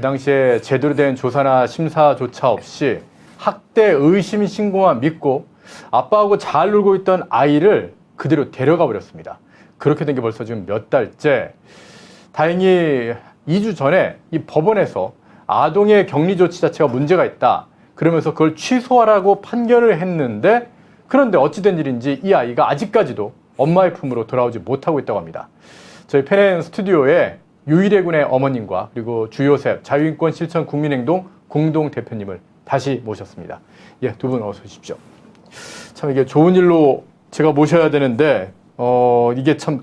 당시에 제대로 된 조사나 심사조차 없이 학대 의심 신고만 믿고 아빠하고 잘 놀고 있던 아이를 그대로 데려가 버렸습니다. 그렇게 된 게 벌써 지금 몇 달째. 다행히 2주 전에 이 법원에서 아동의 격리 조치 자체가 문제가 있다. 그러면서 그걸 취소하라고 판결을 했는데, 그런데 어찌된 일인지 이 아이가 아직까지도 엄마의 품으로 돌아오지 못하고 있다고 합니다. 저희 펜앤 스튜디오에 유일의 군의 어머님과 그리고 주요셉 자유인권 실천 국민행동 공동 대표님을 다시 모셨습니다. 예, 두 분 어서 오십시오. 참 이게 좋은 일로 제가 모셔야 되는데 이게 참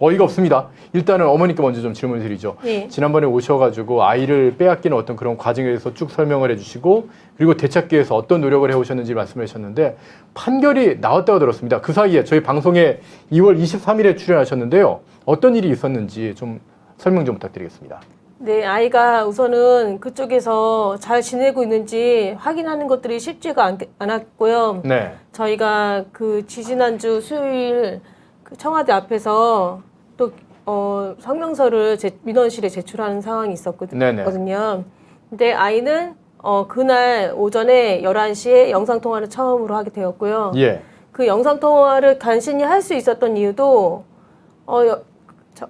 어이가 없습니다. 일단은 어머니께 먼저 좀 질문을 드리죠. 네. 지난번에 오셔가지고 아이를 빼앗기는 어떤 그런 과정에 대해서 쭉 설명을 해주시고, 그리고 되찾기 위해서 어떤 노력을 해오셨는지 말씀을 하셨는데, 판결이 나왔다고 들었습니다. 그 사이에 저희 방송에 2월 23일에 출연하셨는데요. 어떤 일이 있었는지 좀 설명 좀 부탁드리겠습니다. 네, 아이가 우선은 그쪽에서 잘 지내고 있는지 확인하는 것들이 쉽지가 않았고요. 네. 저희가 그 지지난주 수요일 그 청와대 앞에서 또 성명서를 민원실에 제출하는 상황이 있었거든요. 근데 아이는 그날 오전에 11시에 영상통화를 처음으로 하게 되었고요. 예. 그 영상통화를 간신히 할 수 있었던 이유도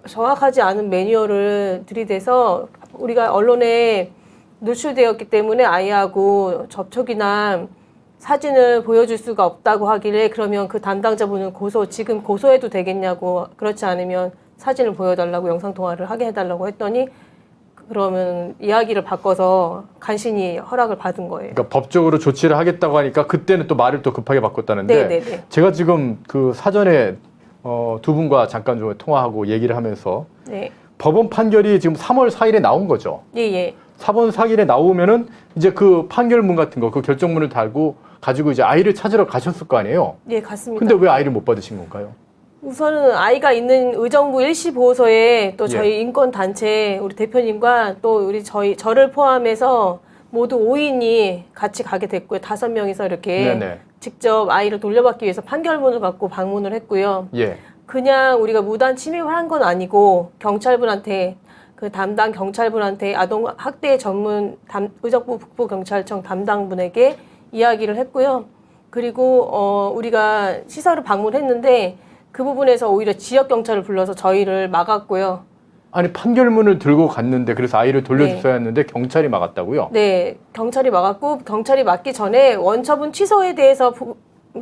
정확하지 않은 매뉴얼을 들이대서 우리가 언론에 노출되었기 때문에 아이하고 접촉이나 사진을 보여줄 수가 없다고 하길래, 그러면 그 담당자분은 지금 고소해도 되겠냐고, 그렇지 않으면 사진을 보여달라고 영상통화를 하게 해달라고 했더니, 그러면 이야기를 바꿔서 간신히 허락을 받은 거예요. 그러니까 법적으로 조치를 하겠다고 하니까 그때는 또 말을 또 급하게 바꿨다는데, 네네네. 제가 지금 그 사전에 두 분과 잠깐 좀 통화하고 얘기를 하면서, 네. 법원 판결이 지금 3월 4일에 나온 거죠. 예. 3월 4일에 나오면은 이제 그 판결문 같은 거, 그 결정문을 달고 가지고 이제 아이를 찾으러 가셨을 거 아니에요? 예, 갔습니다. 근데 왜 아이를 못 받으신 건가요? 우선은 아이가 있는 의정부 일시 보호소에 또 저희 인권단체 우리 대표님과 또 저를 포함해서 모두 5인이 같이 가게 됐고요. 5명이서 이렇게 네네. 직접 아이를 돌려받기 위해서 판결문을 갖고 방문을 했고요. 예. 그냥 우리가 무단 침입을 한 건 아니고 경찰분한테, 그 담당 경찰분한테, 아동 학대 전문 의정부 북부경찰청 담당분에게 이야기를 했고요. 그리고 우리가 시설을 방문했는데 그 부분에서 오히려 지역 경찰을 불러서 저희를 막았고요. 아니 판결문을 들고 갔는데, 그래서 아이를 돌려줬어야 했는데 경찰이 막았다고요? 네, 경찰이 막았고, 경찰이 막기 전에 원처분 취소에 대해서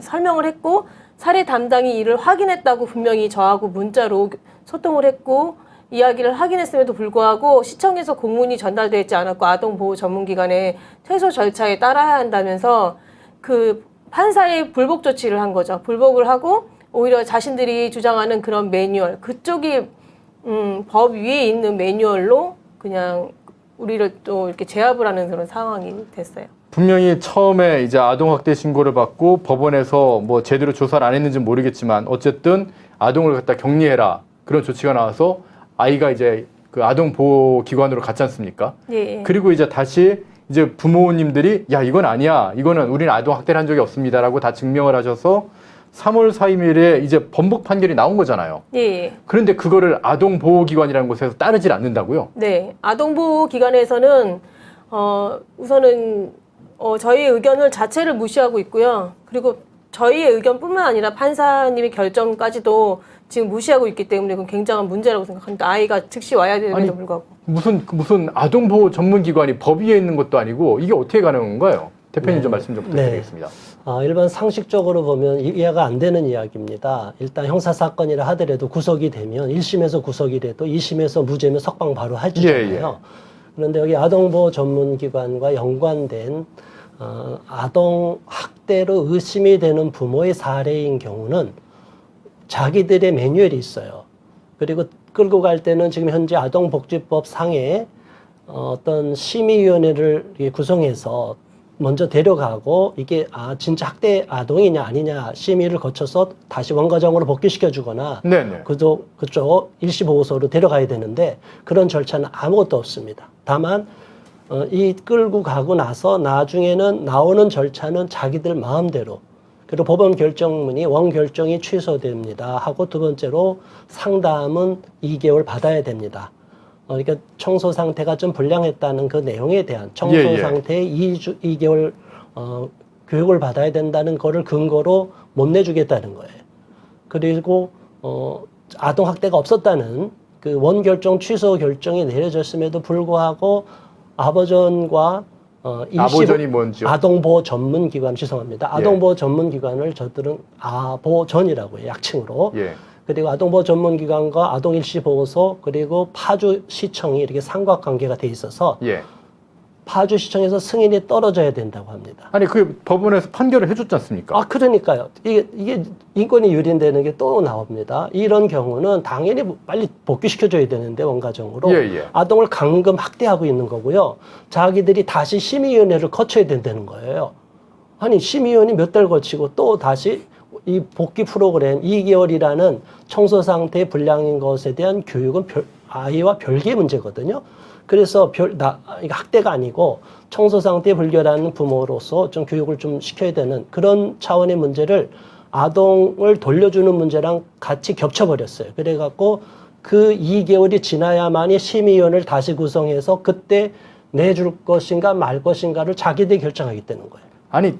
설명을 했고, 사례 담당이 이를 확인했다고 분명히 저하고 문자로 소통을 했고, 이야기를 확인했음에도 불구하고 시청에서 공문이 전달되어 있지 않았고 아동보호 전문기관의 퇴소 절차에 따라야 한다면서 그 판사의 불복 조치를 한 거죠. 불복을 하고 오히려 자신들이 주장하는 그런 매뉴얼, 그쪽이 법 위에 있는 매뉴얼로 그냥 우리를 또 이렇게 제압을 하는 그런 상황이 됐어요. 분명히 처음에 이제 아동학대 신고를 받고 법원에서 뭐 제대로 조사를 안 했는지 모르겠지만 어쨌든 아동을 갖다 격리해라, 그런 조치가 나와서 아이가 이제 그 아동보호기관으로 갔지 않습니까? 예. 그리고 이제 다시 이제 부모님들이 야, 이건 아니야, 이거는 우리는 아동학대를 한 적이 없습니다라고 다 증명을 하셔서 3월 4일에 이제 번복 판결이 나온 거잖아요. 예. 그런데 그거를 아동보호기관이라는 곳에서 따르질 않는다고요? 네. 아동보호기관에서는 우선은 저희의 의견을 자체를 무시하고 있고요. 그리고 저희의 의견뿐만 아니라 판사님의 결정까지도 지금 무시하고 있기 때문에 그건 굉장한 문제라고 생각합니다. 아이가 즉시 와야 됨에도 불구하고. 무슨 아동보호 전문기관이 법 위에 있는 것도 아니고 이게 어떻게 가능한 건가요? 대표님 좀 말씀 좀 부탁드리겠습니다. 일반 상식적으로 보면 이해가 안 되는 이야기입니다. 일단 형사사건이라 하더라도 구속이 되면 1심에서 구속이 돼도 2심에서 무죄면 석방 바로 해주잖아요. 그런데 여기 아동보호 전문기관과 연관된 아동 학대로 의심이 되는 부모의 사례인 경우는 자기들의 매뉴얼이 있어요. 그리고 끌고 갈 때는 지금 현재 아동복지법 상에 어떤 심의위원회를 구성해서 먼저 데려가고 이게 진짜 학대 아동이냐 아니냐 심의를 거쳐서 다시 원가정으로 복귀시켜 주거나 그쪽 일시보호소로 데려가야 되는데 그런 절차는 아무것도 없습니다. 다만 이 끌고 가고 나서 나중에는 나오는 절차는 자기들 마음대로, 그리고 법원 결정문이 원결정이 취소됩니다 하고, 두 번째로 상담은 2개월 받아야 됩니다. 그러니까 청소 상태가 좀 불량했다는 그 내용에 대한 청소 예, 예. 상태의 2개월 교육을 받아야 된다는 거를 근거로 못 내주겠다는 거예요. 그리고 아동 학대가 없었다는 그 원결정 취소 결정이 내려졌음에도 불구하고 아버전과 아보전이 뭔지요? 아동보호 전문기관 죄송합니다. 아동보호 전문기관을 저들은 아보전이라고 해요. 약칭으로. 예. 그리고 아동보호 전문기관과 아동일시보호소 그리고 파주시청이 이렇게 삼각관계가 돼 있어서 예. 파주시청에서 승인이 떨어져야 된다고 합니다. 아니 그 법원에서 판결을 해줬지 않습니까? 그러니까요. 이게 인권이 유린되는 게 또 나옵니다. 이런 경우는 당연히 빨리 복귀시켜줘야 되는데 원가정으로 예, 예. 아동을 강금 학대하고 있는 거고요. 자기들이 다시 심의위원회를 거쳐야 된다는 거예요. 아니 심의위원이 몇 달 거치고 또 다시 이 복귀 프로그램 2개월이라는 청소 상태 불량인 것에 대한 교육은 아이와 별개의 문제거든요. 그래서 이게 학대가 아니고 청소 상태 불결한 부모로서 좀 교육을 좀 시켜야 되는 그런 차원의 문제를 아동을 돌려주는 문제랑 같이 겹쳐버렸어요. 그래갖고 그 2개월이 지나야만이 심의위원을 다시 구성해서 그때 내줄 것인가 말 것인가를 자기들이 결정하게 되는 거예요. 아니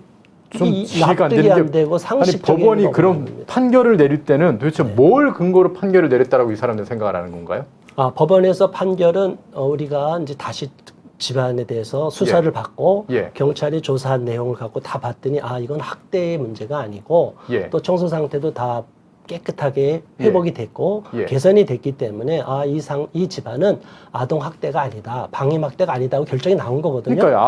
좀 이 이해가 안 납득이 되는 안 게 되고 아니 상식적인 법원이 거가 그런 아닙니다. 판결을 내릴 때는 도대체 뭘 근거로 판결을 내렸다라고 이 사람들은 생각을 하는 건가요? 법원에서 판결은 우리가 이제 다시 집안에 대해서 수사를 받고 예. 경찰이 조사한 내용을 갖고 다 봤더니 이건 학대의 문제가 아니고 예. 또 청소 상태도 다 깨끗하게 회복이 됐고 예. 개선이 됐기 때문에 이 집안은 아동 학대가 아니다, 방임 학대가 아니다고 결정이 나온 거거든요. 그러니까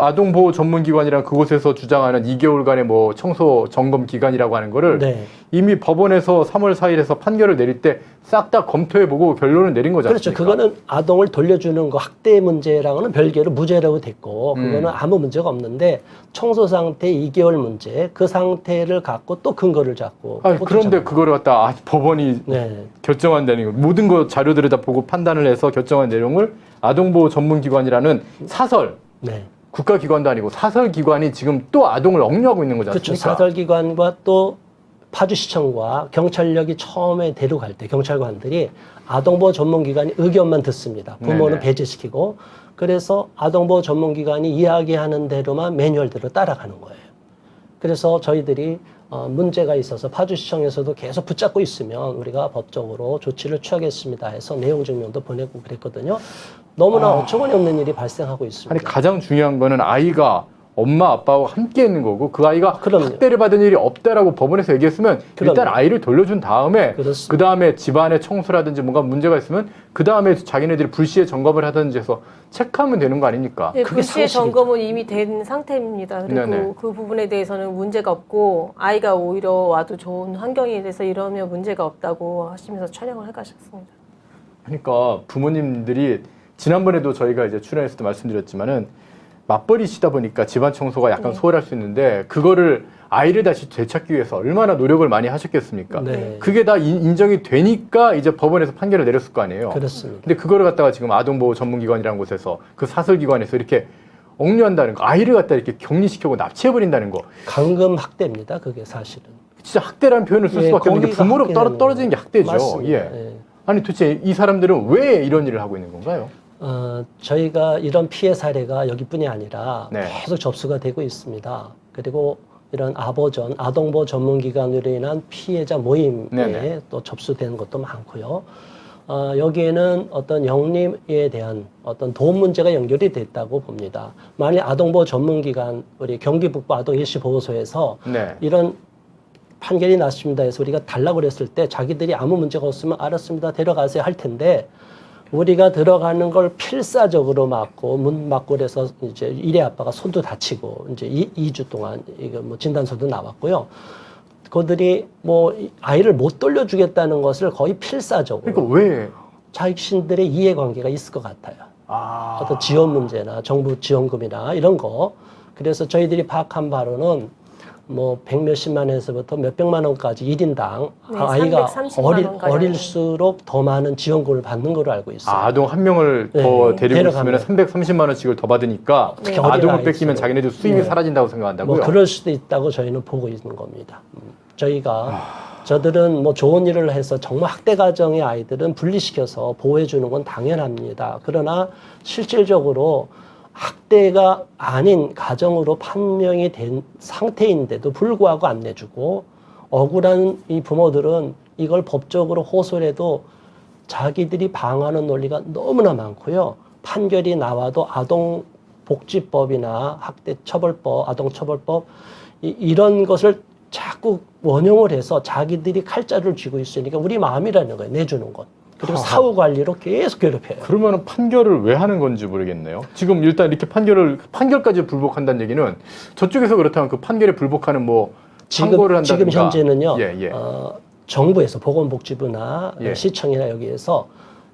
아동보호 전문기관이랑 그곳에서 주장하는 2개월간의 뭐 청소 점검 기간이라고 하는 거를 네. 이미 법원에서 3월 4일에서 판결을 내릴 때 싹 다 검토해보고 결론을 내린 거지 그렇죠. 않습니까? 그거는 아동을 돌려주는 거 학대 문제랑은 별개로 무죄라고 됐고 그거는 아무 문제가 없는데 청소 상태 2개월 문제 그 상태를 갖고 또 근거를 잡고 그런데 그거를 갖다 법원이 네. 결정한다는 거 모든 거 자료들을 다 보고 판단을 해서 결정한 내용을 아동보호 전문기관이라는 사설 네. 국가기관도 아니고 사설기관이 지금 또 아동을 억류하고 있는 거지 그렇죠. 않습니까? 사설기관과 또 파주시청과 경찰력이 처음에 데려갈 때 경찰관들이 아동보호 전문기관이 의견만 듣습니다. 부모는 네네. 배제시키고 그래서 아동보호 전문기관이 이야기하는 대로만 매뉴얼대로 따라가는 거예요. 그래서 저희들이 문제가 있어서 파주시청에서도 계속 붙잡고 있으면 우리가 법적으로 조치를 취하겠습니다 해서 내용 증명도 보내고 그랬거든요. 너무나 어처구니 없는 일이 발생하고 있습니다. 아니 가장 중요한 거는 아이가 엄마 아빠와 함께 있는 거고 그 아이가 그럼요. 학대를 받은 일이 없다라고 법원에서 얘기했으면 일단 그럼요. 아이를 돌려준 다음에 그렇습니다. 그 다음에 집안의 청소라든지 뭔가 문제가 있으면 그 다음에 자기네들이 불시에 점검을 하든지 해서 체크하면 되는 거 아닙니까? 네, 그게 불시의 상식이죠. 점검은 이미 된 상태입니다. 그리고 네네. 그 부분에 대해서는 문제가 없고 아이가 오히려 와도 좋은 환경이 돼서 이러면 문제가 없다고 하시면서 촬영을 해가셨습니다. 그러니까 부모님들이 지난번에도 저희가 이제 출연했을 때 말씀드렸지만은 맞벌이시다 보니까 집안 청소가 약간 네. 소홀할 수 있는데 그거를 아이를 다시 되찾기 위해서 얼마나 노력을 많이 하셨겠습니까? 네. 그게 다 인정이 되니까 이제 법원에서 판결을 내렸을 거 아니에요. 그렇습니다. 근데 그거를 갖다가 지금 아동보호 전문기관이라는 곳에서 그 사설기관에서 이렇게 억류한다는 거, 아이를 갖다 이렇게 격리시키고 납치해버린다는 거, 강금 학대입니다. 그게 사실은. 진짜 학대라는 표현을 쓸 예, 수밖에 없는 게 거기가 부모로 학대라는 떨어지는 게 학대죠. 맞습니다. 예. 예. 아니 도대체 이 사람들은 왜 이런 일을 하고 있는 건가요? 저희가 이런 피해 사례가 여기뿐이 아니라 네. 계속 접수가 되고 있습니다. 그리고 이런 아동보호 전문기관으로 인한 피해자 모임에 네네. 또 접수되는 것도 많고요. 여기에는 어떤 영림에 대한 어떤 도움 문제가 연결이 됐다고 봅니다. 만일 아동보호 전문기관, 우리 경기북부 아동일시보호소에서 네. 이런 판결이 났습니다 해서 우리가 달라고 그랬을 때 자기들이 아무 문제가 없으면 알았습니다. 데려가세요 할 텐데 우리가 들어가는 걸 필사적으로 막고 문 막고 그래서 이제 일의 아빠가 손도 다치고 이제 2주 동안 이거 뭐 진단서도 나왔고요. 그들이 뭐 아이를 못 돌려주겠다는 것을 거의 필사적으로 그러니까 왜? 자신들의 이해관계가 있을 것 같아요. 어떤 지원 문제나 정부 지원금이나 이런 거. 그래서 저희들이 파악한 바로는 뭐 100몇십만 원에서부터 몇백만 원까지 1인당 네, 아이가 330만 원가량. 어릴수록 더 많은 지원금을 받는 걸로 알고 있어요. 아동 한 명을 네, 더 데리고 데려가면. 있으면 330만 원씩을 더 받으니까 특히 아동을 어린아이일수록. 뺏기면 자기네들 수입이 네. 사라진다고 생각한다고요? 뭐 그럴 수도 있다고 저희는 보고 있는 겁니다. 저희가 저들은 뭐 좋은 일을 해서 정말 학대 가정의 아이들은 분리시켜서 보호해 주는 건 당연합니다. 그러나 실질적으로 학대가 아닌 가정으로 판명이 된 상태인데도 불구하고 안 내주고 억울한 이 부모들은 이걸 법적으로 호소를 해도 자기들이 방어하는 논리가 너무나 많고요. 판결이 나와도 아동복지법이나 학대처벌법, 아동처벌법 이런 것을 자꾸 원용을 해서 자기들이 칼자루를 쥐고 있으니까 우리 마음이라는 거예요. 내주는 것. 그리고 사후 관리로 계속 괴롭혀요. 그러면 판결을 왜 하는 건지 모르겠네요. 지금 일단 이렇게 판결까지 불복한다는 얘기는 저쪽에서 그렇다면 그 판결에 불복하는 뭐 참고를 한다든가. 지금 현재는요. 예. 정부에서 보건복지부나 예. 시청이나 여기에서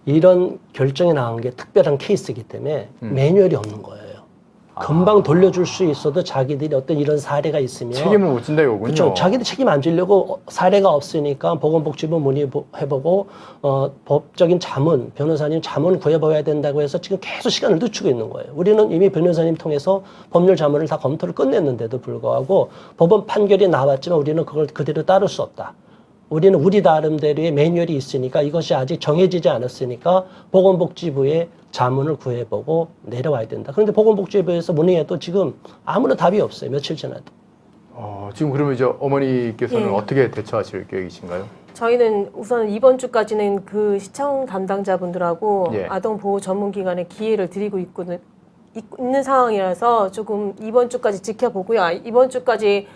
이런 결정이 나온 게 특별한 케이스이기 때문에 매뉴얼이 없는 거예요. 금방 돌려줄 수 있어도 자기들이 어떤 이런 사례가 있으면 책임을 못 진다 이거군요. 그렇죠. 자기들 책임 안 지려고 사례가 없으니까 보건복지부 문의해보고 법적인 자문, 변호사님 자문 구해봐야 된다고 해서 지금 계속 시간을 늦추고 있는 거예요. 우리는 이미 변호사님 통해서 법률 자문을 다 검토를 끝냈는데도 불구하고 법원 판결이 나왔지만 우리는 그걸 그대로 따를 수 없다. 우리는 우리 나름대로의 매뉴얼이 있으니까 이것이 아직 정해지지 않았으니까 보건복지부에 자문을 구해보고 내려와야 된다. 그런데 보건복지부에서 문의해도 지금 아무런 답이 없어요. 며칠 지나도. 지금 그러면 이제 어머니께서는 예. 어떻게 대처하실 계획이신가요? 저희는 우선 이번 주까지는 그 시청 담당자분들하고 예. 아동보호 전문기관에 기회를 드리고 있는 상황이라서 조금 이번 주까지 지켜보고요. 이번 주까지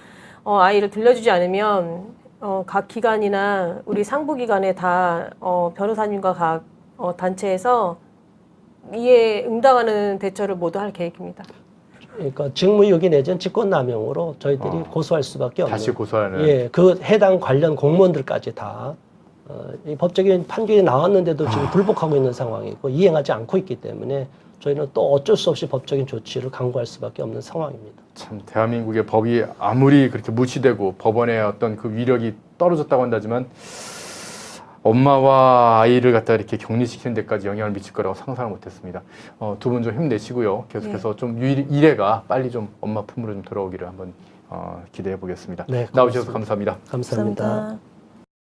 아이를 들려주지 않으면 각 기관이나 우리 상부기관에 다 변호사님과 각 단체에서 이에 응당하는 대처를 모두 할 계획입니다. 그러니까 직무유기 내지는 직권남용으로 저희들이 고소할 수밖에 없는. 다시 고소하는. 예, 그 해당 관련 공무원들까지 다 이 법적인 판결이 나왔는데도 지금 불복하고 있는 상황이고 이행하지 않고 있기 때문에 저희는 또 어쩔 수 없이 법적인 조치를 강구할 수밖에 없는 상황입니다. 참 대한민국의 법이 아무리 그렇게 무시되고 법원의 어떤 그 위력이 떨어졌다고 한다지만 엄마와 아이를 갖다 이렇게 격리시키는 데까지 영향을 미칠 거라고 상상을 못했습니다. 두 분 좀 힘내시고요. 계속해서 좀 일회가 빨리 좀 엄마 품으로 좀 돌아오기를 한번 기대해 보겠습니다. 네, 나오셔서 감사합니다. 감사합니다. 감사합니다.